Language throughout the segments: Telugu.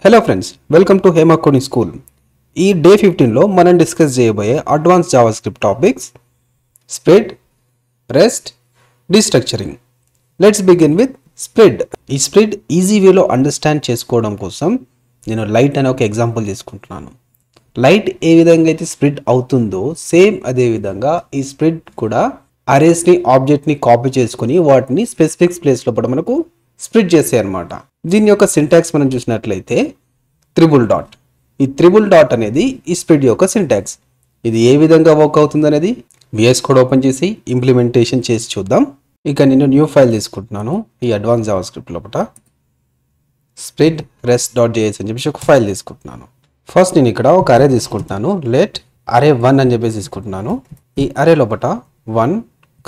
Hello friends, welcome to Hema coding school. ఈ డే 15లో మనం డిస్కస్ చేయబోయే advance JavaScript topics spread, rest, destructuring. Let's begin with spread. ఈ స్ప్రెడ్ ఈజీ వేలో అండర్స్టాండ్ చేసుకోవడం కోసం నేను లైట్ అనే ఒక ఎగ్జాంపుల్ తీసుకుంటున్నాను. లైట్ ఏ విధంగా అయితే స్ప్రెడ్ అవుతుందో సేమ్ అదే విధంగా ఈ స్ప్రెడ్ కూడా అరేస్ని ఆబ్జెక్ట్ని కాపీ చేసుకొని వాటిని స్పెసిఫిక్ ప్లేస్ లోపల మనకు స్ప్లిట్ చేస్తాయి అనమాట. దీని యొక్క సింటాక్స్ మనం చూసినట్లయితే త్రిబుల్ డాట్. ఈ త్రిబుల్ డాట్ అనేది ఈ స్ప్లిట్ యొక్క సింటాక్స్. ఇది ఏ విధంగా వర్క్ అవుతుంది అనేది విఎస్ కోడ్ ఓపెన్ చేసి ఇంప్లిమెంటేషన్ చేసి చూద్దాం. ఇక నేను న్యూ ఫైల్ తీసుకుంటున్నాను. ఈ అడ్వాన్స్ జావాస్క్రిప్ట్ లోపల స్ప్రెడ్ రెస్ట్ డాట్ జేఎస్ అని చెప్పేసి ఒక ఫైల్ తీసుకుంటున్నాను. ఫస్ట్ నేను ఇక్కడ ఒక అరే తీసుకుంటున్నాను. లెట్ అరే 1 అని చెప్పేసి తీసుకుంటున్నాను. ఈ అరే లోపల 1,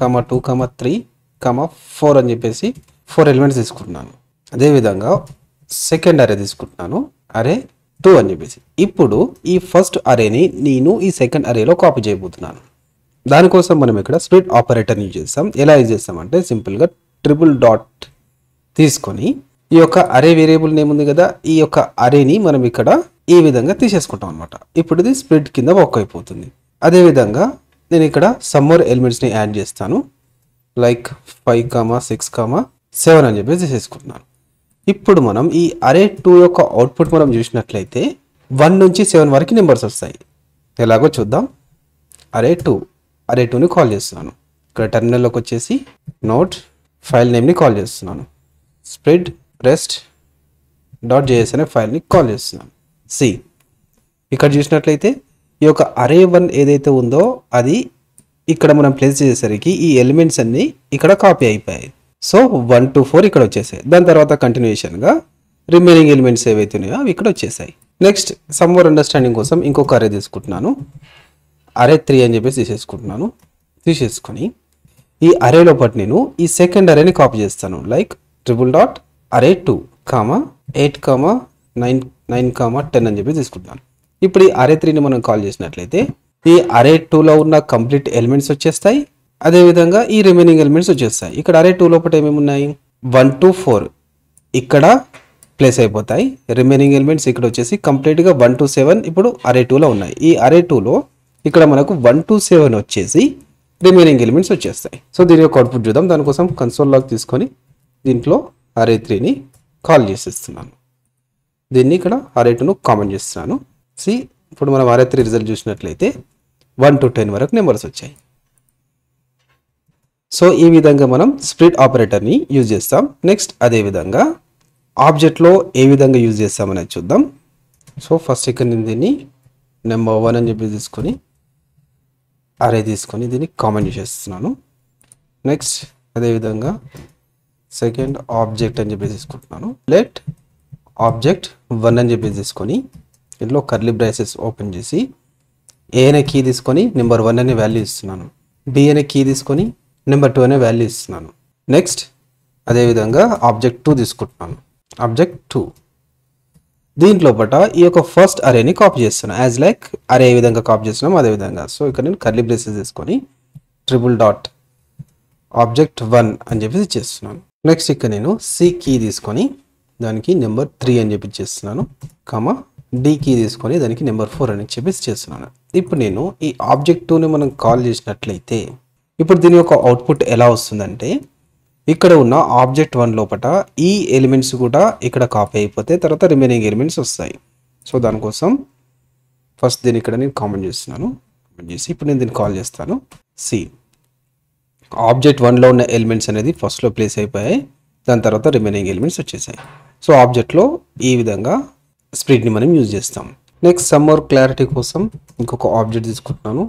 2, 3, 4 అని చెప్పేసి 4 ఎలిమెంట్స్ తీసుకుంటున్నాను. అదేవిధంగా సెకండ్ అరే తీసుకుంటున్నాను, అరే 2 అని చెప్పేసి. ఇప్పుడు ఈ ఫస్ట్ అరేని నేను ఈ సెకండ్ అరేలో కాపీ చేయబోతున్నాను. దానికోసం మనం ఇక్కడ స్ప్లిట్ ఆపరేటర్ని యూజ్ చేస్తాం. ఎలా యూజ్ చేస్తామంటే సింపుల్గా ట్రిపుల్ డాట్ తీసుకొని ఈ యొక్క అరే వేరియబుల్ నేమ్ ఉంది కదా, ఈ యొక్క అరేని మనం ఇక్కడ ఈ విధంగా తీసేసుకుంటాం అనమాట. ఇప్పుడు ఇది స్ప్లిట్ కింద వర్క్ అయిపోతుంది. అదేవిధంగా నేను ఇక్కడ సమ్ మోర్ ఎలిమెంట్స్ని యాడ్ చేస్తాను. లైక్ 5, 6, 7 అని చెప్పేసి తీసేసుకుంటున్నాను. ఇప్పుడు మనం ఈ అరే 2 యొక్క అవుట్పుట్ మనం చూసినట్లయితే 1 నుంచి 7 వరకు నెంబర్స్ వస్తాయి. ఎలాగో చూద్దాం. అరే 2ని కాల్ చేస్తున్నాను. ఇక్కడ టెర్మినల్లోకి వచ్చేసి నోట్ ఫైల్ నేమ్ని కాల్ చేస్తున్నాను. స్ప్రెడ్ రెస్ట్ డాట్ జేఎస్ అనే ఫైల్ని కాల్ చేస్తున్నాను. సి ఇక్కడ చూసినట్లయితే ఈ యొక్క అరే 1 ఏదైతే ఉందో అది ఇక్కడ మనం ప్లేస్ చేసేసరికి ఈ ఎలిమెంట్స్ అన్ని ఇక్కడ కాపీ అయిపోయాయి. సో 1 to 4 ఇక్కడ వచ్చేసాయి. దాని తర్వాత కంటిన్యూషన్గా రిమైనింగ్ ఎలిమెంట్స్ ఏవైతే ఉన్నాయో అవి ఇక్కడ వచ్చేసాయి. నెక్స్ట్ సమ్ మోర్ అండర్స్టాండింగ్ కోసం ఇంకొక అరే తీసుకుంటున్నాను. అరే 3 అని చెప్పేసి తీసేసుకొని ఈ అరే లోపల నేను ఈ సెకండ్ అరేని కాపీ చేస్తాను. లైక్ ట్రిపుల్ డాట్ అరే 2, 8, 9, 10 అని చెప్పి తీసుకుంటున్నాను. ఇప్పుడు ఈ అరే 3ని మనం కాల్ చేసినట్లయితే ఈ అరే 2లో ఉన్న కంప్లీట్ ఎలిమెంట్స్ వచ్చేస్తాయి. అదేవిధంగా ఈ రిమైనింగ్ ఎలిమెంట్స్ వచ్చేస్తాయి. ఇక్కడ అరే 2 లోపల ఏమేమి ఉన్నాయి, 1 to 4 ఇక్కడ ప్లేస్ అయిపోతాయి. రిమైనింగ్ ఎలిమెంట్స్ ఇక్కడ వచ్చేసి కంప్లీట్గా 1 to 7 ఇప్పుడు అరే 2లో ఉన్నాయి. ఈ అరే 2లో ఇక్కడ మనకు 1 to 7 వచ్చేసి రిమైనింగ్ ఎలిమెంట్స్ వచ్చేస్తాయి. సో దీని యొక్క అవుట్పుట్ చూద్దాం. దానికోసం కన్సోల్ లాగ్ తీసుకొని దీంట్లో అరే 3ని కాల్ చేసేస్తున్నాను. దీన్ని ఇక్కడ అరే 2ను కామెంట్ చేస్తున్నాను. సి ఇప్పుడు మనం అరే 3 రిజల్ట్ చూసినట్లయితే 1 to 10 వరకు నెంబర్స్ వచ్చాయి. సో ఈ విధంగా మనం స్ప్లిట్ ఆపరేటర్ని యూజ్ చేస్తాం. నెక్స్ట్ అదేవిధంగా ఆబ్జెక్ట్లో ఏ విధంగా యూజ్ చేస్తామనేది చూద్దాం. సో ఫస్ట్ ఇక్కడ నేను దీన్ని నెంబర్ 1 అని చెప్పి తీసుకొని అరే తీసుకొని దీన్ని కామెంట్ చేస్తున్నాను. నెక్స్ట్ అదేవిధంగా సెకండ్ ఆబ్జెక్ట్ అని చెప్పి తీసుకుంటున్నాను. లెట్ ఆబ్జెక్ట్ 1 అని చెప్పి తీసుకొని ఇందులో కర్లీ బ్రేసెస్ ఓపెన్ చేసి ఏ అనే కీ తీసుకొని నెంబర్ 1 అనే వాల్యూ ఇస్తున్నాను. బి అనే కీ తీసుకొని నెంబర్ 2 అనే వాల్యూ ఇస్తున్నాను. నెక్స్ట్ అదేవిధంగా ఆబ్జెక్ట్ 2 తీసుకుంటున్నాను. ఆబ్జెక్ట్ 2 దీంట్లోపట ఈ యొక్క ఫస్ట్ అరేని కాపీ చేస్తున్నాను. యాజ్ లైక్ అరే ఏ విధంగా కాపీ చేస్తున్నాం అదేవిధంగా. సో ఇక్కడ నేను కర్లీ బ్రేసెస్ తీసుకొని ట్రిపుల్ డాట్ ఆబ్జెక్ట్ 1 అని చెప్పి చేస్తున్నాను. నెక్స్ట్ ఇక్కడ నేను సి కీ తీసుకొని దానికి నెంబర్ 3 అని చెప్పి చేస్తున్నాను. డి కీ తీసుకొని దానికి నెంబర్ 4 అని చెప్పి చేస్తున్నాను. ఇప్పుడు నేను ఈ ఆబ్జెక్ట్ 2ని మనం కాల్ చేసినట్లయితే ఇప్పుడు దీని యొక్క అవుట్పుట్ ఎలా వస్తుందంటే ఇక్కడ ఉన్న ఆబ్జెక్ట్ 1 లోపల ఈ ఎలిమెంట్స్ కూడా ఇక్కడ కాపీ అయిపోతే తర్వాత రిమైనింగ్ ఎలిమెంట్స్ వస్తాయి. సో దానికోసం ఫస్ట్ దీన్ని ఇక్కడ నేను కామెంట్ చేస్తున్నాను. కామెంట్ చేసి ఇప్పుడు నేను దీన్ని కాల్ చేస్తాను. సి ఆబ్జెక్ట్ 1లో ఉన్న ఎలిమెంట్స్ అనేది ఫస్ట్లో ప్లేస్ అయిపోయాయి. దాని తర్వాత రిమైనింగ్ ఎలిమెంట్స్ వచ్చేసాయి. సో ఆబ్జెక్ట్లో ఈ విధంగా స్ప్లిట్ని మనం యూజ్ చేస్తాం. నెక్స్ట్ సమ్ మోర్ క్లారిటీ కోసం ఇంకొక ఆబ్జెక్ట్ తీసుకుంటున్నాను.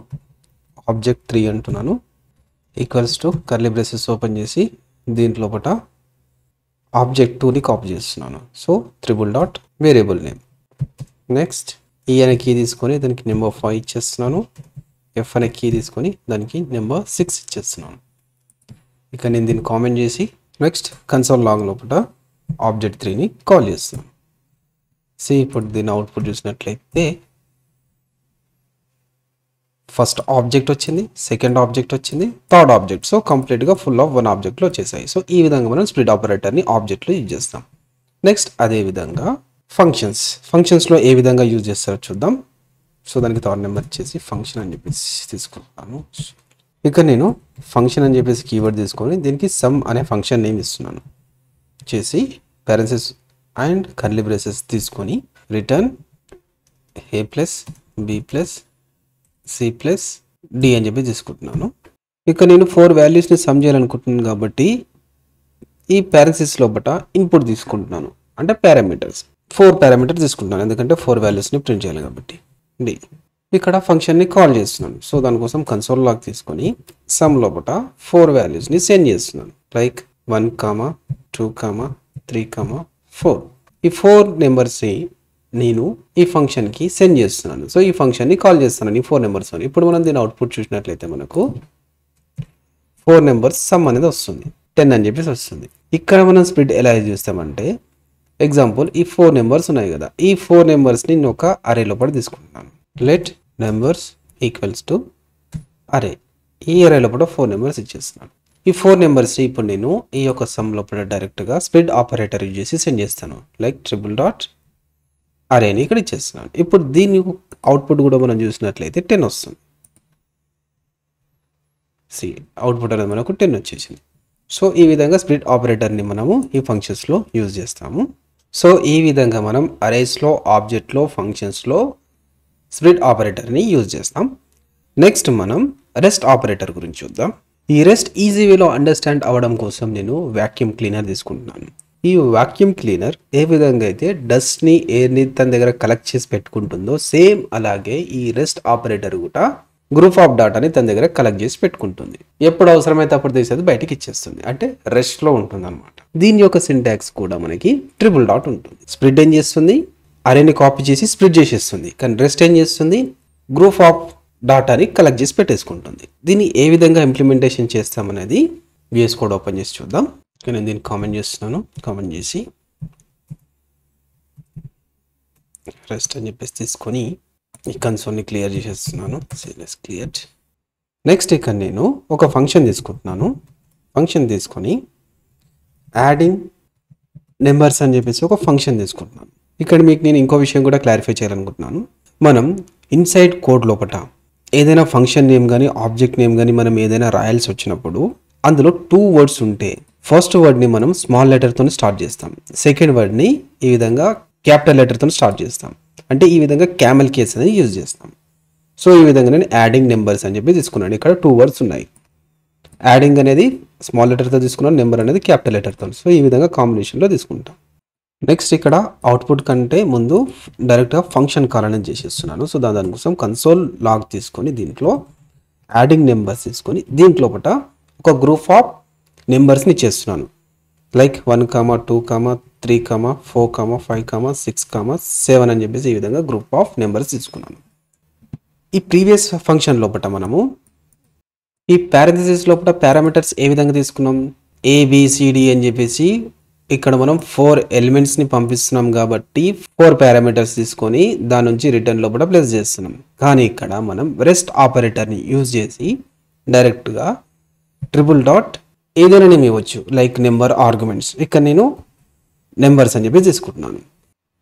ఆబ్జెక్ట్ 3 అంటున్నాను. Equals to curly braces open చేసి దీంట్లోపట ఆబ్జెక్ట్ 2ని కాపీ చేస్తున్నాను. So triple dot variable name. Next ఈ అనే కీ తీసుకొని దానికి నెంబర్ 5 ఇచ్చేస్తున్నాను. ఎఫ్ అనే కీ తీసుకొని దానికి నెంబర్ 6 ఇచ్చేస్తున్నాను. ఇక నేను దీన్ని కామెంట్ చేసి నెక్స్ట్ కన్సోల్ లాగ్ లోపల ఆబ్జెక్ట్ 3ని కాల్ చేస్తున్నాను. సి ఇప్పుడు దీని అవుట్పుట్ చూసినట్లయితే ఫస్ట్ ఆబ్జెక్ట్ వచ్చింది, సెకండ్ ఆబ్జెక్ట్ వచ్చింది, థర్డ్ ఆబ్జెక్ట్. సో కంప్లీట్గా ఫుల్ ఆఫ్ 1 ఆబ్జెక్ట్లో వచ్చేసాయి. సో ఈ విధంగా మనం స్ప్లిట్ ఆపరేటర్ని ఆబ్జెక్ట్లో యూజ్ చేస్తాం. నెక్స్ట్ అదేవిధంగా ఫంక్షన్స్లో ఏ విధంగా యూజ్ చేస్తారో చూద్దాం. సో దానికి థర్డ్ నెంబర్ వచ్చేసి ఫంక్షన్ అని చెప్పేసి తీసుకుంటాను. ఇక్కడ నేను ఫంక్షన్ అని చెప్పేసి కీవర్డ్ తీసుకొని దీనికి సమ్ అనే ఫంక్షన్ నేమ్ ఇస్తున్నాను. చేసి పారెంథసిస్ అండ్ కర్లీ బ్రేసెస్ తీసుకొని return a plus B plus C plus D అని చెప్పి తీసుకుంటున్నాను. ఇక్కడ నేను 4 వాల్యూస్ని సమ్ చేయాలనుకుంటున్నాను కాబట్టి ఈ పారెంథసిస్ లోపల ఇన్పుట్ తీసుకుంటున్నాను, అంటే పారామీటర్స్ 4 పారామీటర్స్ తీసుకుంటున్నాను, ఎందుకంటే 4 వాల్యూస్ని ప్రింట్ చేయాలి కాబట్టి. డి ఇక్కడ ఫంక్షన్ని కాల్ చేస్తున్నాను. సో దానికోసం కన్సోల్ లాగ్ తీసుకొని సమ్ లోపల 4 వాల్యూస్ని సెండ్ చేస్తున్నాను. లైక్ 1, 2, 3, 4. ఈ 4 నెంబర్స్ని నేను ఈ ఫంక్షన్కి సెండ్ చేస్తున్నాను. సో ఈ ఫంక్షన్ని కాల్ చేస్తున్నాను ఈ 4 నెంబర్స్ అని. ఇప్పుడు మనం దీని అవుట్పుట్ చూసినట్లయితే మనకు 4 నెంబర్స్ సమ్ అనేది వస్తుంది, 10 అని చెప్పేసి వస్తుంది. ఇక్కడ మనం స్ప్లిట్ ఎలా యూజ్ చేస్తామంటే, ఎగ్జాంపుల్ ఈ 4 నెంబర్స్ ఉన్నాయి కదా, ఈ 4 నెంబర్స్ని నేను ఒక అరే లోపల తీసుకుంటున్నాను. లెట్ నెంబర్స్ ఈక్వల్స్ టు అరే. ఈ అరే లోపల 4 నెంబర్స్ ఇచ్చేస్తున్నాను. ఈ 4 నెంబర్స్ని ఇప్పుడు నేను ఈ యొక్క సమ్ లోపల డైరెక్ట్గా స్ప్లిట్ ఆపరేటర్ యూజ్ చేసి సెండ్ చేస్తాను. లైక్ ట్రిపుల్ డాట్ అరేని ఇక్కడ ఇచ్చేస్తున్నాను. ఇప్పుడు దీని అవుట్పుట్ కూడా మనం చూసినట్లయితే 10 వస్తుంది. అవుట్పుట్ అనేది మనకు 10 వచ్చేసింది. సో ఈ విధంగా స్ప్లిట్ ఆపరేటర్ని మనము ఈ ఫంక్షన్స్లో యూజ్ చేస్తాము. సో ఈ విధంగా మనం అరేస్లో, ఆబ్జెక్ట్లో, ఫంక్షన్స్లో స్ప్లిట్ ఆపరేటర్ని యూజ్ చేస్తాం. నెక్స్ట్ మనం రెస్ట్ ఆపరేటర్ గురించి చూద్దాం. ఈ రెస్ట్ ఈజీ వేలో అండర్స్టాండ్ అవ్వడం కోసం నేను వాక్యూమ్ క్లీనర్ తీసుకుంటున్నాను. ఈ వాక్యూమ్ క్లీనర్ ఏ విధంగా అయితే డస్ట్ని, ఎయిర్ని తన దగ్గర కలెక్ట్ చేసి పెట్టుకుంటుందో సేమ్ అలాగే ఈ రెస్ట్ ఆపరేటర్ కూడా గ్రూప్ ఆఫ్ డాటాని తన దగ్గర కలెక్ట్ చేసి పెట్టుకుంటుంది. ఎప్పుడు అవసరమైతే అప్పుడు తీసేది బయటికి ఇచ్చేస్తుంది, అంటే రెస్ట్లో ఉంటుంది అనమాట. దీని యొక్క సింటాక్స్ కూడా మనకి ట్రిపుల్ డాట్ ఉంటుంది. స్ప్లిట్ ఏం చేస్తుంది, అరేని కాపీ చేసి స్ప్లిట్ చేసేస్తుంది. కానీ రెస్ట్ ఏం చేస్తుంది, గ్రూప్ ఆఫ్ డాటాని కలెక్ట్ చేసి పెట్టేసుకుంటుంది. దీన్ని ఏ విధంగా ఇంప్లిమెంటేషన్ చేస్తామనేది VS కోడ్ ఓపెన్ చేసి చూద్దాం. నేను దీన్ని కామెంట్ చేస్తున్నాను. కామెంట్ చేసి రెస్ట్ అని చెప్పేసి తీసుకొని ఈ కన్సోల్ని క్లియర్ చేసేస్తున్నాను. క్లియర్. నెక్స్ట్ ఇక్కడ నేను ఒక ఫంక్షన్ తీసుకుంటున్నాను. ఫంక్షన్ తీసుకొని యాడింగ్ నెంబర్స్ అని చెప్పేసి ఒక ఫంక్షన్ తీసుకుంటున్నాను. ఇక్కడ మీకు నేను ఇంకో విషయం కూడా క్లారిఫై చేయాలనుకుంటున్నాను. మనం ఇన్సైడ్ కోడ్ లోపల ఏదైనా ఫంక్షన్ నేమ్ కానీ ఆబ్జెక్ట్ నేమ్ కానీ మనం ఏదైనా రాయాల్సి వచ్చినప్పుడు అందులో 2 వర్డ్స్ ఉంటే ఫస్ట్ వర్డ్ని మనం స్మాల్ లెటర్తో స్టార్ట్ చేస్తాం, సెకండ్ వర్డ్ని ఈ విధంగా క్యాపిటల్ లెటర్తో స్టార్ట్ చేస్తాం. అంటే ఈ విధంగా క్యామెల్ కేస్ అనేది యూజ్ చేస్తాం. సో ఈ విధంగా నేను యాడింగ్ నెంబర్స్ అని చెప్పి తీసుకున్నాను. ఇక్కడ 2 వర్డ్స్ ఉన్నాయి. యాడింగ్ అనేది స్మాల్ లెటర్తో తీసుకున్నాను, నెంబర్ అనేది క్యాపిటల్ లెటర్తో. సో ఈ విధంగా కాంబినేషన్లో తీసుకుంటాం. నెక్స్ట్ ఇక్కడ అవుట్పుట్ కంటే ముందు డైరెక్ట్గా ఫంక్షన్ కాల్ అనేది చేసేస్తున్నాను. సో దానికోసం కన్సోల్ లాగ్ తీసుకొని దీంట్లో యాడింగ్ నెంబర్స్ తీసుకొని దీంట్లో ఒక గ్రూప్ ఆఫ్ నెంబర్స్ని ఇచ్చేస్తున్నాను. లైక్ 1, 2, 3, 4, 5, 6, 7 అని చెప్పేసి ఈ విధంగా గ్రూప్ ఆఫ్ నెంబర్స్ తీసుకున్నాను. ఈ ప్రీవియస్ ఫంక్షన్ లోపల మనము ఈ పారెంథసిస్ లోపల పారామీటర్స్ ఏ విధంగా తీసుకున్నాం, ABCD అని చెప్పేసి ఇక్కడ మనం 4 ఎలిమెంట్స్ని పంపిస్తున్నాం కాబట్టి 4 పారామీటర్స్ తీసుకొని దాని నుంచి రిటర్న్ లోపల ప్లేస్ చేస్తున్నాం. కానీ ఇక్కడ మనం రెస్ట్ ఆపరేటర్ని యూజ్ చేసి డైరెక్ట్గా ట్రిపుల్ డాట్ ఏదైనా నేమ్ ఇవ్వచ్చు, లైక్ నెంబర్ ఆర్గ్యుమెంట్స్. ఇక్కడ నేను నెంబర్స్ అని చెప్పి తీసుకుంటున్నాను.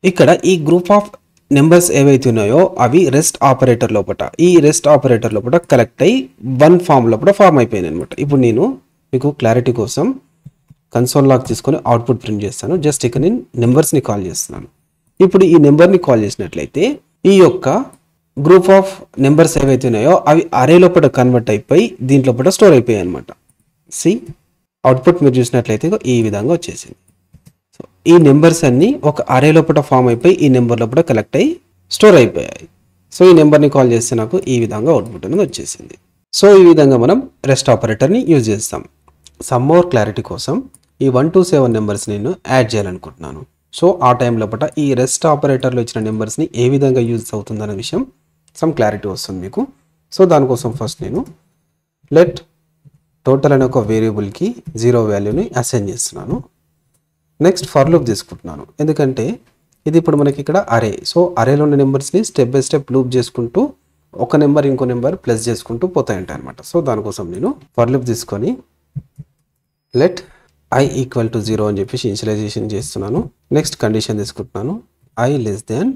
ఇక్కడ ఈ గ్రూప్ ఆఫ్ నెంబర్స్ ఏవైతే ఉన్నాయో అవి రెస్ట్ ఆపరేటర్ లోపల ఈ రెస్ట్ ఆపరేటర్ లోపల కలెక్ట్ అయ్యి 1 ఫామ్ లోపల ఫామ్ అయిపోయింది అనమాట. ఇప్పుడు నేను మీకు క్లారిటీ కోసం కన్సోల్ లాగ్ తీసుకొని అవుట్పుట్ ప్రింట్ చేస్తాను. జస్ట్ ఇక్కడ నేను నెంబర్స్ని కాల్ చేస్తున్నాను. ఇప్పుడు ఈ నెంబర్ని కాల్ చేసినట్లయితే ఈ యొక్క గ్రూప్ ఆఫ్ నెంబర్స్ ఏవైతే ఉన్నాయో అవి అరే లోపల కన్వర్ట్ అయిపోయి దీంట్లో స్టోర్ అయిపోయాయి అనమాట. అవుట్పుట్ మీరు చూసినట్లయితే ఈ విధంగా వచ్చేసింది. సో ఈ నెంబర్స్ అన్నీ ఒక అరే లోపల ఫామ్ అయిపోయి ఈ నెంబర్ లోపల కలెక్ట్ అయ్యి స్టోర్ అయిపోయాయి. సో ఈ నెంబర్ని కాల్ చేస్తే నాకు ఈ విధంగా అవుట్పుట్ అనేది వచ్చేసింది. సో ఈ విధంగా మనం రెస్ట్ ఆపరేటర్ని యూజ్ చేస్తాం. సమ్ మోర్ క్లారిటీ కోసం ఈ 1 to 7 నెంబర్స్ నేను యాడ్ చేయాలనుకుంటున్నాను. సో ఆ టైం లోపల ఈ రెస్ట్ ఆపరేటర్లో ఇచ్చిన నెంబర్స్ని ఏ విధంగా యూజ్ అవుతుందనే విషయం సమ్ క్లారిటీ వస్తుంది మీకు. సో దానికోసం ఫస్ట్ నేను లెట్ టోటల్ అనే ఒక వేరియబుల్కి 0 వాల్యూని అసైన్ చేస్తున్నాను. నెక్స్ట్ ఫర్ లూప్ తీసుకుంటున్నాను, ఎందుకంటే ఇది ఇప్పుడు మనకి ఇక్కడ అరే. సో అరేలో ఉన్న నెంబర్స్ని స్టెప్ బై స్టెప్ లూప్ చేసుకుంటూ ఒక నెంబర్ ఇంకో నెంబర్ ప్లస్ చేసుకుంటూ పోతాయంటాయి అనమాట. సో దానికోసం నేను ఫర్ లూప్ తీసుకొని లెట్ I = 0 అని చెప్పేసి ఇనిషియలైజేషన్ చేస్తున్నాను. నెక్స్ట్ కండిషన్ తీసుకుంటున్నాను, I less than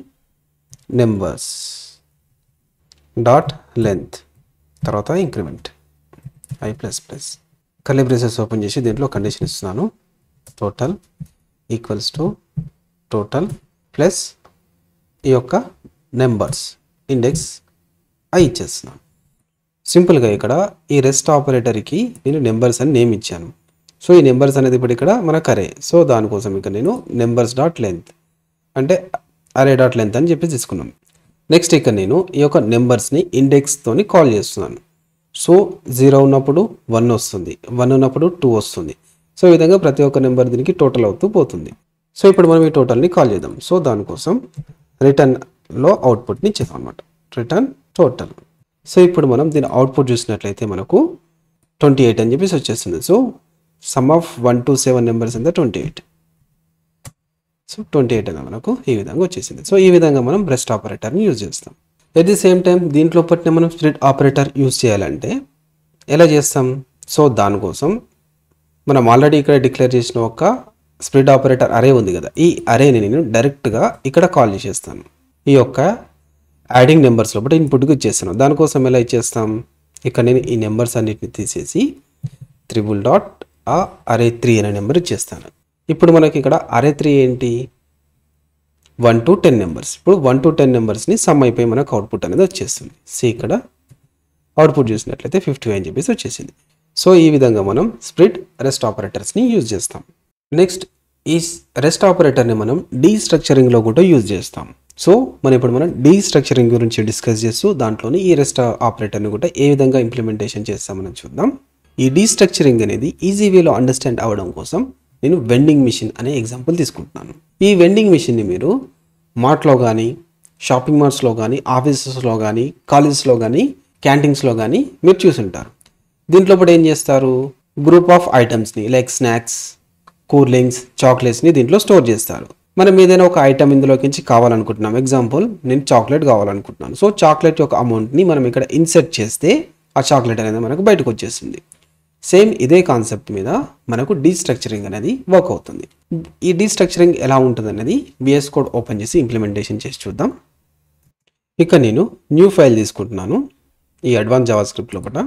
numbers dot length తర్వాత increment I plus plus curly braces open చేసి దీంట్లో కండిషన్ ఇస్తున్నాను. Total equals to total plus ఈ యొక్క నెంబర్స్ ఇండెక్స్ I ఇచ్చేస్తున్నాను. సింపుల్గా ఇక్కడ ఈ రెస్ట్ ఆపరేటర్కి నేను నెంబర్స్ అని నేమ్ ఇచ్చాను. సో ఈ నెంబర్స్ అనేది ఇప్పుడు ఇక్కడ మనకు అరే. సో దానికోసం ఇక్కడ నేను నెంబర్స్ డాట్ లెంత్ అంటే అరే డాట్ లెంత్ అని చెప్పి తీసుకున్నాం. నెక్స్ట్ ఇక్కడ నేను ఈ యొక్క నెంబర్స్ని ఇండెక్స్తోని కాల్ చేస్తున్నాను. సో 0 ఉన్నప్పుడు 1 వస్తుంది, 1 ఉన్నప్పుడు 2 వస్తుంది. సో ఈ విధంగా ప్రతి ఒక్క నెంబర్ దీనికి టోటల్ అవుతూ పోతుంది. సో ఇప్పుడు మనం ఈ టోటల్ని కాల్ చేద్దాం. సో దానికోసం రిటర్న్లో అవుట్పుట్ని ఇచ్చేద్దాం అనమాట. Return total. సో ఇప్పుడు మనం దీని అవుట్పుట్ చూసినట్లయితే మనకు 28 అని చెప్పేసి వచ్చేస్తుంది. So some of 1 to 7 numbers ఎంత 28. సో 28 అని మనకు ఈ విధంగా వచ్చేసింది. సో ఈ విధంగా మనం రెస్ట్ ఆపరేటర్ని యూజ్ చేస్తాం. ఎట్ ది సేమ్ టైం దీంట్లో పట్టిన మనం స్ప్లిట్ ఆపరేటర్ యూజ్ చేయాలంటే ఎలా చేస్తాం? సో దానికోసం మనం ఆల్రెడీ ఇక్కడ డిక్లేర్ చేసిన ఒక స్ప్లిట్ ఆపరేటర్ అరే ఉంది కదా, ఈ అరేని నేను డైరెక్ట్గా ఇక్కడ కాల్ చేసేస్తాను. ఈ యొక్క యాడింగ్ నెంబర్స్ లోపల ఇన్పుట్కి ఇచ్చేస్తాను. దానికోసం ఎలా ఇచ్చేస్తాం? ఇక్కడ నేను ఈ నెంబర్స్ అన్నిటిని తీసేసి త్రిబుల్ డాట్ ఆ అరే 3 అనే నెంబర్ ఇచ్చేస్తాను. ఇప్పుడు మనకి ఇక్కడ అరే 3 ఏంటి? 1 to 10 నెంబర్స్. ఇప్పుడు 1 to 10 నెంబర్స్ని సమ్ అయిపోయి మనకు అవుట్పుట్ అనేది వచ్చేస్తుంది. సో ఇక్కడ అవుట్పుట్ చూసినట్లయితే 50 అని చెప్పేసి వచ్చేసింది. సో ఈ విధంగా మనం స్ప్లిట్ రెస్ట్ ఆపరేటర్స్ని యూజ్ చేస్తాం. నెక్స్ట్ ఈ రెస్ట్ ఆపరేటర్ని మనం డీస్ట్రక్చరింగ్లో కూడా యూజ్ చేస్తాం. సో ఇప్పుడు మనం డీస్ట్రక్చరింగ్ గురించి డిస్కస్ చేస్తూ దాంట్లోని ఈ రెస్ట్ ఆపరేటర్ని కూడా ఏ విధంగా ఇంప్లిమెంటేషన్ చేస్తామని చూద్దాం. ఈ డీస్ట్రక్చరింగ్ అనేది ఈజీ వేలో అండర్స్టాండ్ అవ్వడం కోసం నేను వెండింగ్ మిషన్ అనే ఎగ్జాంపుల్ తీసుకుంటున్నాను. ఈ వెండింగ్ మిషన్ని మీరు మార్ట్లో కానీ, షాపింగ్ మాల్స్లో కానీ, ఆఫీసెస్లో కానీ, కాలేజెస్లో కానీ, క్యాంటీన్స్లో కానీ మీరు చూసుంటారు. దీంట్లో కూడా ఏం చేస్తారు? గ్రూప్ ఆఫ్ ఐటమ్స్ని లైక్ స్నాక్స్, కూల్ డ్రింక్స్, చాక్లెట్స్ని దీంట్లో స్టోర్ చేస్తారు. మనం ఏదైనా ఒక ఐటమ్ ఇందులోకి కావాలనుకుంటున్నాం. ఎగ్జాంపుల్ నేను చాక్లెట్ కావాలనుకుంటున్నాను. సో చాక్లెట్ యొక్క అమౌంట్ని మనం ఇక్కడ ఇన్సర్ట్ చేస్తే ఆ చాక్లెట్ అనేది మనకు బయటకు వచ్చేస్తుంది. సేమ్ ఇదే కాన్సెప్ట్ మీద మనకు డీస్ట్రక్చరింగ్ అనేది వర్క్ అవుతుంది. ఈ డీస్ట్రక్చరింగ్ ఎలా ఉంటుంది అనేది VS కోడ్ ఓపెన్ చేసి ఇంప్లిమెంటేషన్ చేసి చూద్దాం. ఇక నేను న్యూ ఫైల్ తీసుకుంటున్నాను. ఈ అడ్వాన్స్ జావాస్క్రిప్ట్ లోపల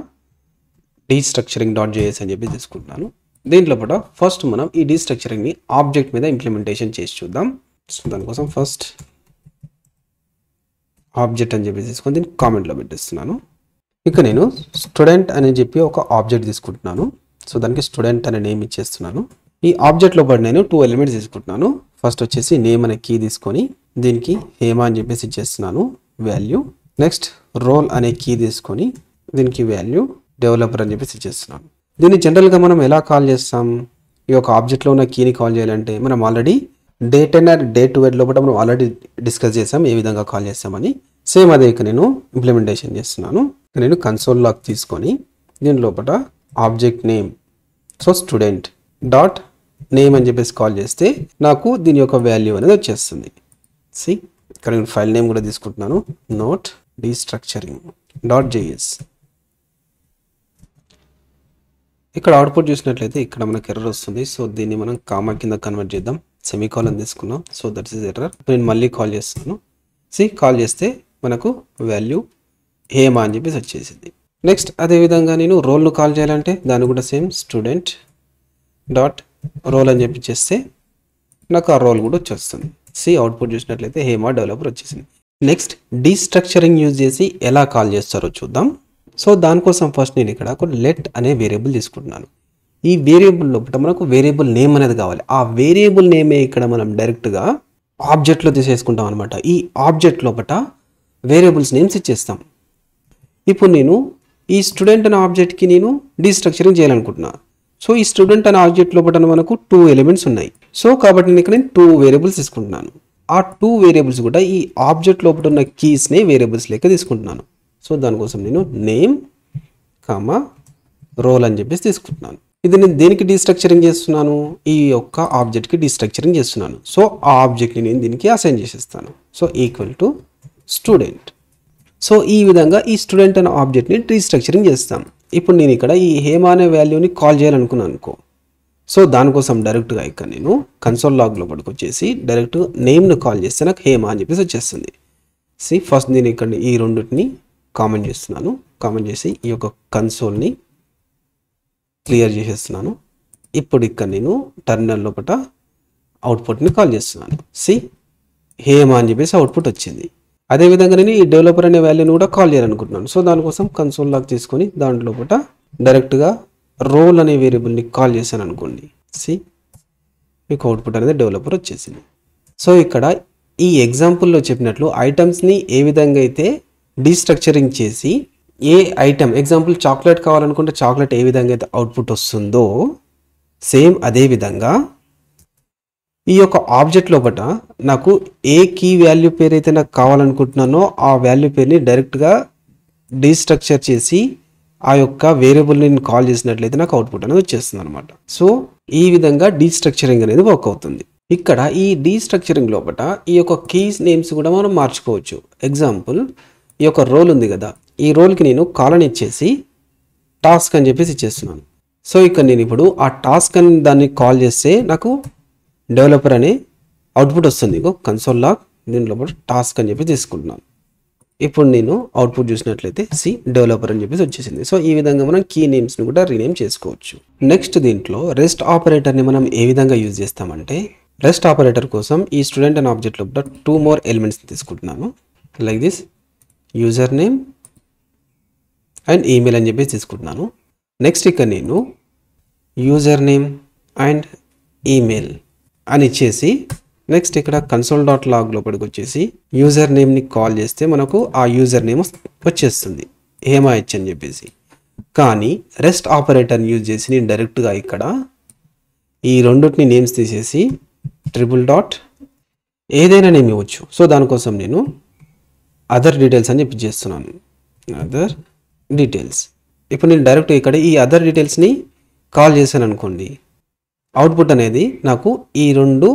destructuring.js అని చెప్పి తీసుకుంటున్నాను. దీంట్లో కూడా ఫస్ట్ మనం ఈ డీస్ట్రక్చరింగ్ని ఆబ్జెక్ట్ మీద ఇంప్లిమెంటేషన్ చేసి చూద్దాం. సో దానికోసం ఫస్ట్ ఆబ్జెక్ట్ అని చెప్పి తీసుకొని దీన్ని కామెంట్లో పెట్టేస్తున్నాను. ఇక నేను స్టూడెంట్ అని చెప్పి ఒక ఆబ్జెక్ట్ తీసుకుంటున్నాను. సో దానికి స్టూడెంట్ అనే నేమ్ ఇచ్చేస్తున్నాను. ఈ ఆబ్జెక్ట్లో పాటు నేను 2 ఎలిమెంట్స్ తీసుకుంటున్నాను. ఫస్ట్ వచ్చేసి నేమ్ అనే కీ తీసుకొని దీనికి హేమ అని చెప్పేసి ఇచ్చేస్తున్నాను వాల్యూ. నెక్స్ట్ రోల్ అనే కీ తీసుకొని దీనికి వాల్యూ డెవలపర్ అని చెప్పేసి ఇచ్చేస్తున్నాను. దీన్ని జనరల్గా మనం ఎలా కాల్ చేస్తాం? ఈ యొక్క ఆబ్జెక్ట్లో ఉన్న కీని కాల్ చేయాలంటే మనం ఆల్రెడీ డే 10 ఆర్ డే 12 లోపల మనం ఆల్రెడీ డిస్కస్ చేసాం ఏ విధంగా కాల్ చేస్తామని. సేమ్ అదే ఇక నేను ఇంప్లిమెంటేషన్ చేస్తున్నాను. నేను కన్సోల్ లాక్ తీసుకొని దీని లోపల object name so student dot name అని చెప్పేసి కాల్ చేస్తే నాకు దీని యొక్క వాల్యూ అనేది వచ్చేస్తుంది. సి ఇక్కడ నేను ఫైల్ నేమ్ కూడా తీసుకుంటున్నాను. Note destructuring.js. ఇక్కడ అవుట్పుట్ చూసినట్లయితే ఇక్కడ మనకు ఎర్రర్ వస్తుంది. సో దీన్ని మనం కామా కింద కన్వర్ట్ చేద్దాం. సెమీకాలన్ తీసుకున్నాం. So that is error. నేను మళ్ళీ కాల్ చేస్తాను. కాల్ చేస్తే మనకు వాల్యూ హేమ అని చెప్పేసి వచ్చేసింది. నెక్స్ట్ అదేవిధంగా నేను రోల్ను కాల్ చేయాలంటే దాన్ని కూడా సేమ్ స్టూడెంట్ డాట్ రోల్ అని చెప్పి చేస్తే నాకు ఆ రోల్ కూడా వచ్చేస్తుంది. అవుట్పుట్ చూసినట్లయితే హేమ డెవలపర్ వచ్చేసింది. నెక్స్ట్ డీస్ట్రక్చరింగ్ యూజ్ చేసి ఎలా కాల్ చేస్తారో చూద్దాం. సో దానికోసం ఫస్ట్ నేను ఇక్కడ ఒక లెట్ అనే వేరియబుల్ తీసుకుంటున్నాను. ఈ వేరియబుల్ లోపల మనకు వేరియబుల్ నేమ్ అనేది కావాలి. ఆ వేరియబుల్ నేమే ఇక్కడ మనం డైరెక్ట్గా ఆబ్జెక్ట్లో తీసేసుకుంటాం అనమాట. ఈ ఆబ్జెక్ట్ లోపల వేరియబుల్స్ నేమ్స్ ఇచ్చేస్తాం. ఇప్పుడు నేను ఈ స్టూడెంట్ అనే ఆబ్జెక్ట్కి నేను డీస్ట్రక్చరింగ్ చేయాలనుకుంటున్నా. సో ఈ స్టూడెంట్ అనే ఆబ్జెక్ట్ లోపల మనకు 2 ఎలిమెంట్స్ ఉన్నాయి. సో కాబట్టి నేను ఇక్కడ 2 వేరియబుల్స్ తీసుకుంటున్నాను. ఆ 2 వేరియబుల్స్ కూడా ఈ ఆబ్జెక్ట్ లోపల ఉన్న కీస్ని వేరియబుల్స్ లెక్క తీసుకుంటున్నాను. సో దానికోసం నేను నేమ్ కామా రోల్ అని చెప్పేసి తీసుకుంటున్నాను. ఇది నేను దేనికి డీస్ట్రక్చరింగ్ చేస్తున్నాను? ఈ యొక్క ఆబ్జెక్ట్కి డీస్ట్రక్చరింగ్ చేస్తున్నాను. సో ఆ ఆబ్జెక్ట్ని నేను దీనికి అసైన్ చేసేస్తాను. So equal to student. So ఈ విధంగా ఈ స్టూడెంట్ అనే ఆబ్జెక్ట్ని డీస్ట్రక్చరింగ్ చేస్తాం. ఇప్పుడు నేను ఇక్కడ ఈ హేమ అనే వాల్యూని కాల్ చేయాలనుకున్నాను అనుకో. సో దానికోసం డైరెక్ట్గా ఇక్కడ నేను కన్సోల్ లాగ్ లోపలికి వచ్చేసి డైరెక్ట్ నేమ్ను కాల్ చేస్తే నాకు హేమ అని చెప్పేసి వచ్చేస్తుంది. ఫస్ట్ నేను ఇక్కడ ఈ రెండింటిని కామెంట్ చేస్తున్నాను. కామెంట్ చేసి ఈ యొక్క కన్సోల్ని క్లియర్ చేసేస్తున్నాను. ఇప్పుడు ఇక్కడ నేను టర్మినల్ లోపల అవుట్పుట్ని కాల్ చేస్తున్నాను. హేమ అని చెప్పేసి అవుట్పుట్ వచ్చింది. అదేవిధంగా నేను ఈ డెవలపర్ అనే వాల్యూని కూడా కాల్ చేయాలనుకుంటున్నాను. సో దానికోసం కన్సోల్ లాగ్ తీసుకొని దాంట్లో డైరెక్ట్గా రోల్ అనే వేరియబుల్ని కాల్ చేశాను అనుకోండి. మీకు అవుట్పుట్ అనేది డెవలపర్ వచ్చేసింది. సో ఇక్కడ ఈ ఎగ్జాంపుల్లో చెప్పినట్లు ఐటమ్స్ని ఏ విధంగా అయితే డీస్ట్రక్చరింగ్ చేసి ఏ ఐటమ్ ఎగ్జాంపుల్ చాక్లెట్ కావాలనుకుంటే చాక్లెట్ ఏ విధంగా అయితే అవుట్పుట్ వస్తుందో సేమ్ అదే విధంగా ఈ యొక్క ఆబ్జెక్ట్ లోపల నాకు ఏ కీ వాల్యూ పేరు అయితే నాకు కావాలనుకుంటున్నానో ఆ వాల్యూ పేరుని డైరెక్ట్గా డీస్ట్రక్చర్ చేసి ఆ యొక్క వేరియబుల్ని నేను కాల్ చేసినట్లయితే నాకు అవుట్పుట్ అనేది వచ్చేస్తుంది అనమాట. సో ఈ విధంగా డీస్ట్రక్చరింగ్ అనేది వర్క్ అవుతుంది. ఇక్కడ ఈ డీస్ట్రక్చరింగ్ లోపల ఈ యొక్క కీస్ నేమ్స్ కూడా మనం మార్చుకోవచ్చు. ఎగ్జాంపుల్ ఈ యొక్క రోల్ ఉంది కదా, ఈ రోల్కి నేను కాలనీ ఇచ్చేసి టాస్క్ అని చెప్పేసి ఇచ్చేస్తున్నాను. సో ఇక్కడ నేను ఇప్పుడు ఆ టాస్క్ అని దాన్ని కాల్ చేస్తే నాకు డెవలపర్ అనే అవుట్పుట్ వస్తుంది. కన్సోల్ లాగ్ దీనిలో టాస్క్ అని చెప్పి తీసుకుంటున్నాను. ఇప్పుడు నేను అవుట్పుట్ చూసినట్లయితే డెవలపర్ అని చెప్పేసి వచ్చేసింది. సో ఈ విధంగా మనం కీ నేమ్స్ని కూడా రీనేమ్ చేసుకోవచ్చు. నెక్స్ట్ దీంట్లో రెస్ట్ ఆపరేటర్ని మనం ఏ విధంగా యూజ్ చేస్తామంటే రెస్ట్ ఆపరేటర్ కోసం ఈ స్టూడెంట్ అనే ఆబ్జెక్ట్ లోపల 2 more ఎలిమెంట్స్ తీసుకుంటున్నాను. Like this user name and email అని చెప్పేసి తీసుకుంటున్నాను. నెక్స్ట్ ఇక్కడ నేను యూజర్ నేమ్ అండ్ ఈమెయిల్ అని ఇచ్చేసి నెక్స్ట్ ఇక్కడ కన్సోల్ డాట్ లాగ్ లోపలికి వచ్చేసి యూజర్ నేమ్ని కాల్ చేస్తే మనకు ఆ యూజర్ నేమ్ వచ్చేస్తుంది హేమహెచ్ అని చెప్పేసి. కానీ రెస్ట్ ఆపరేటర్ని యూజ్ చేసి నేను డైరెక్ట్గా ఇక్కడ ఈ రెండింటిని నేమ్స్ తీసేసి ట్రిపుల్ డాట్ ఏదైనా నేమ్ ఇవ్వచ్చు. సో దానికోసం నేను అదర్ డీటెయిల్స్ అని చెప్పి చేస్తున్నాను. Other details. ఇప్పుడు నేను డైరెక్ట్ ఇక్కడ ఈ అదర్ డీటెయిల్స్ని కాల్ చేశాను అనుకోండి, అవుట్పుట్ అనేది నాకు ఈ 2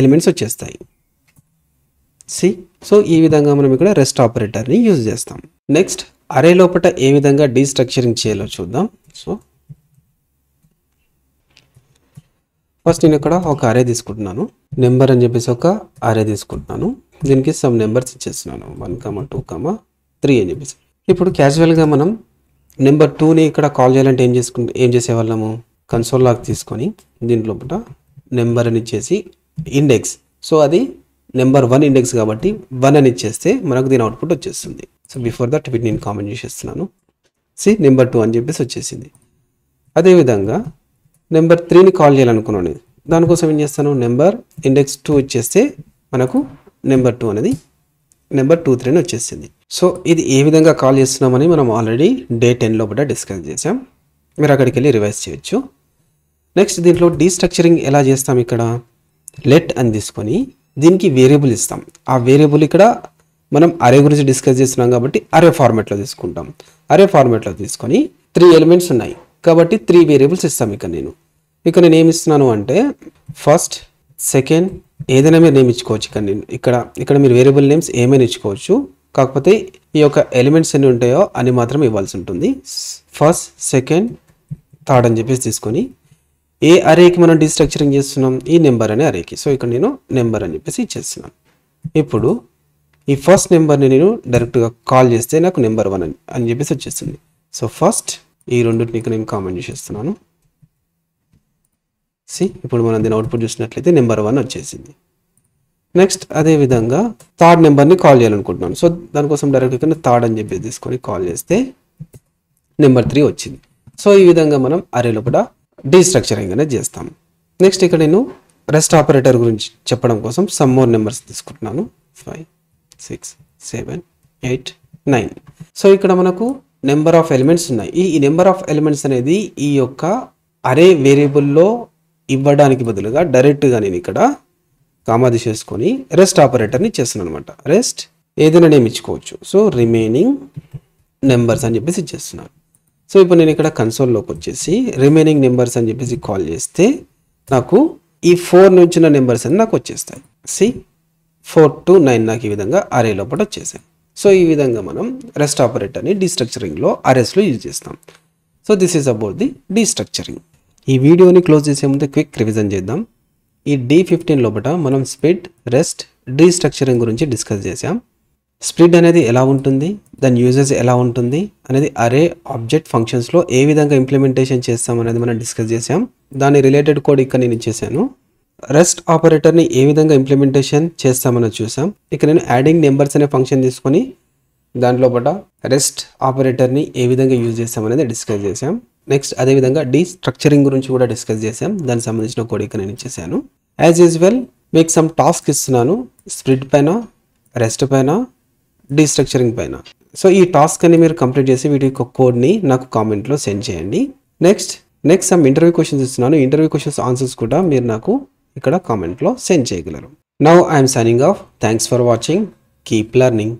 ఎలిమెంట్స్ వచ్చేస్తాయి. సో ఈ విధంగా మనం ఇక్కడ రెస్ట్ ఆపరేటర్ని యూజ్ చేస్తాం. నెక్స్ట్ అరే లోపల ఏ విధంగా డీస్ట్రక్చరింగ్ చేయాలో చూద్దాం. సో ఫస్ట్ నేను ఇక్కడ ఒక అరే తీసుకుంటున్నాను. నెంబర్ అని చెప్పేసి ఒక అరే తీసుకుంటున్నాను. దీనికి సమ్ నెంబర్స్ ఇచ్చేస్తున్నాను 1, 2, 3 అని చెప్పేసి. ఇప్పుడు క్యాజువల్గా మనం నెంబర్ 2ని ఇక్కడ కాల్ చేయాలంటే ఏం చేసేవాళ్ళము, కన్సోల్ లాగ్ తీసుకొని దీంట్లో నెంబర్ అని ఇచ్చేసి ఇండెక్స్. సో అది నెంబర్ 1 ఇండెక్స్ కాబట్టి 1 అని ఇచ్చేస్తే మనకు దీని అవుట్పుట్ వచ్చేస్తుంది. సో బిఫోర్ దట్ వీటిని నేను కామెంట్ చేసేస్తున్నాను. నెంబర్ 2 అని చెప్పేసి వచ్చేసింది. అదేవిధంగా నెంబర్ 3ని కాల్ చేయాలనుకున్నాను. దానికోసం ఏం చేస్తాను, నెంబర్ ఇండెక్స్ 2 ఇచ్చేస్తే మనకు నెంబర్ 2 అనేది నెంబర్ 2, 3 అని వచ్చేసింది. సో ఇది ఏ విధంగా కాల్ చేస్తున్నామని మనం ఆల్రెడీ డే 10 లోపల డిస్కస్ చేసాం. మీరు అక్కడికి వెళ్ళి రివైజ్ చేయొచ్చు. నెక్స్ట్ దీంట్లో డీస్ట్రక్చరింగ్ ఎలా చేస్తాం, ఇక్కడ లెట్ అని తీసుకొని దీనికి వేరియబుల్ ఇస్తాం. ఆ వేరియబుల్ ఇక్కడ మనం అరే గురించి డిస్కస్ చేస్తున్నాం కాబట్టి అరే ఫార్మాట్లో తీసుకుంటాం. అరే ఫార్మాట్లో తీసుకొని 3 ఎలిమెంట్స్ ఉన్నాయి కాబట్టి 3 వేరియబుల్స్ ఇస్తాం. ఇక్కడ నేను ఏమి ఇస్తున్నాను అంటే ఫస్ట్, సెకండ్, ఏదైనా మీరు నేమ్ ఇచ్చుకోవచ్చు. ఇక్కడ మీరు వేరియబుల్ నేమ్స్ ఏమైనా ఇచ్చుకోవచ్చు. కాకపోతే ఈ యొక్క ఎలిమెంట్స్ ఎన్ని ఉంటాయో అని మాత్రం ఇవ్వాల్సి ఉంటుంది. ఫస్ట్, సెకండ్, థర్డ్ అని చెప్పేసి తీసుకొని ఏ అరేకి మనం డీస్ట్రక్చరింగ్ చేస్తున్నాం, ఈ నెంబర్ అనే అరేకి. సో ఇక్కడ నేను నెంబర్ అని చెప్పేసి ఇచ్చేస్తున్నాను. ఇప్పుడు ఈ ఫస్ట్ నెంబర్ని నేను డైరెక్ట్గా కాల్ చేస్తే నాకు నెంబర్ 1 అని చెప్పేసి వచ్చేస్తుంది. సో ఫస్ట్ ఈ రెండింటిని నేను కామెంట్ చేసేస్తున్నాను. ఇప్పుడు మనం దీని అవుట్పుట్ చూసినట్లయితే నెంబర్ 1 వచ్చేసింది. నెక్స్ట్ అదేవిధంగా థర్డ్ నెంబర్ని కాల్ చేయాలనుకుంటున్నాను. సో దానికోసం డైరెక్ట్గా థర్డ్ అని చెప్పేసి తీసుకొని కాల్ చేస్తే నెంబర్ 3 వచ్చింది. సో ఈ విధంగా మనం అరే లోపల డీస్ట్రక్చరింగ్ అనేది చేస్తాం. నెక్స్ట్ ఇక్కడ నేను రెస్ట్ ఆపరేటర్ గురించి చెప్పడం కోసం సమ్ మోర్ నెంబర్స్ తీసుకుంటున్నాను. 5, 6, 7, 8, 9. సో ఇక్కడ మనకు నెంబర్ ఆఫ్ ఎలిమెంట్స్ ఉన్నాయి. ఈ నెంబర్ ఆఫ్ ఎలిమెంట్స్ అనేది ఈ యొక్క అరే వేరియబుల్లో ఇవ్వడానికి బదులుగా డైరెక్ట్గా నేను ఇక్కడ కామా తీసేసుకొని రెస్ట్ ఆపరేటర్ని ఇచ్చేస్తున్నాను అనమాట. రెస్ట్ ఏదైనా నేమ్ ఇచ్చుకోవచ్చు. సో రిమైనింగ్ నెంబర్స్ అని చెప్పేసి ఇచ్చేస్తున్నాను. సో ఇప్పుడు నేను ఇక్కడ కన్సోల్లోకి వచ్చేసి రిమైనింగ్ నెంబర్స్ అని చెప్పేసి కాల్ చేస్తే నాకు ఈ 4 నుంచి ఉన్న నెంబర్స్ అని నాకు వచ్చేస్తాయి. 4 to 9 నాకు ఈ విధంగా అరే లోపల వచ్చేసాయి. సో ఈ విధంగా మనం రెస్ట్ ఆపరేటర్ని డీస్ట్రక్చరింగ్లో అరేస్లో యూజ్ చేస్తాం. So this is about the destructuring. ఈ వీడియోని క్లోజ్ చేసే ముందు క్విక్ రివిజన్ చేద్దాం. ఈ D15 లోపల మనం స్ప్లిట్, రెస్ట్, డీస్ట్రక్చరింగ్ గురించి డిస్కస్ చేసాం. స్ప్లిట్ అనేది ఎలా ఉంటుంది, దాని యూజెస్ ఎలా ఉంటుంది అనేది అరే ఆబ్జెక్ట్ ఫంక్షన్స్లో ఏ విధంగా ఇంప్లిమెంటేషన్ చేస్తాం అనేది మనం డిస్కస్ చేసాం. దాని రిలేటెడ్ కోడ్ ఇక్కడ నేను ఇచ్చేసాను. రెస్ట్ ఆపరేటర్ని ఏ విధంగా ఇంప్లిమెంటేషన్ చేస్తామని చూసాం. ఇక్కడ నేను యాడింగ్ నెంబర్స్ అనే ఫంక్షన్ తీసుకొని దాంట్లోపట రెస్ట్ ఆపరేటర్ని ఏ విధంగా యూజ్ చేస్తామనేది డిస్కస్ చేసాం. నెక్స్ట్ అదేవిధంగా డీస్ట్రక్చరింగ్ గురించి కూడా డిస్కస్ చేసాం. దానికి సంబంధించిన కోడ్ ఇక్కడ నేను ఇచ్చేసాను. యాజ్ యూజువల్ మీకు సమ్ టాస్క్ ఇస్తున్నాను, స్ప్లిట్ పైన, రెస్ట్ పైన, డీస్ట్రక్చరింగ్ పైన. సో ఈ టాస్క్ అని మీరు కంప్లీట్ చేసి వీటి యొక్క కోడ్ని నాకు కామెంట్లో సెండ్ చేయండి. నెక్స్ట్ సమ్ ఇంటర్వ్యూ క్వశ్చన్స్ ఇస్తున్నాను. ఇంటర్వ్యూ క్వశ్చన్స్ ఆన్సర్స్ కూడా మీరు నాకు ఇక్కడ కామెంట్లో సెండ్ చేయగలరు. Now I'm signing off. Thanks for watching. Keep learning.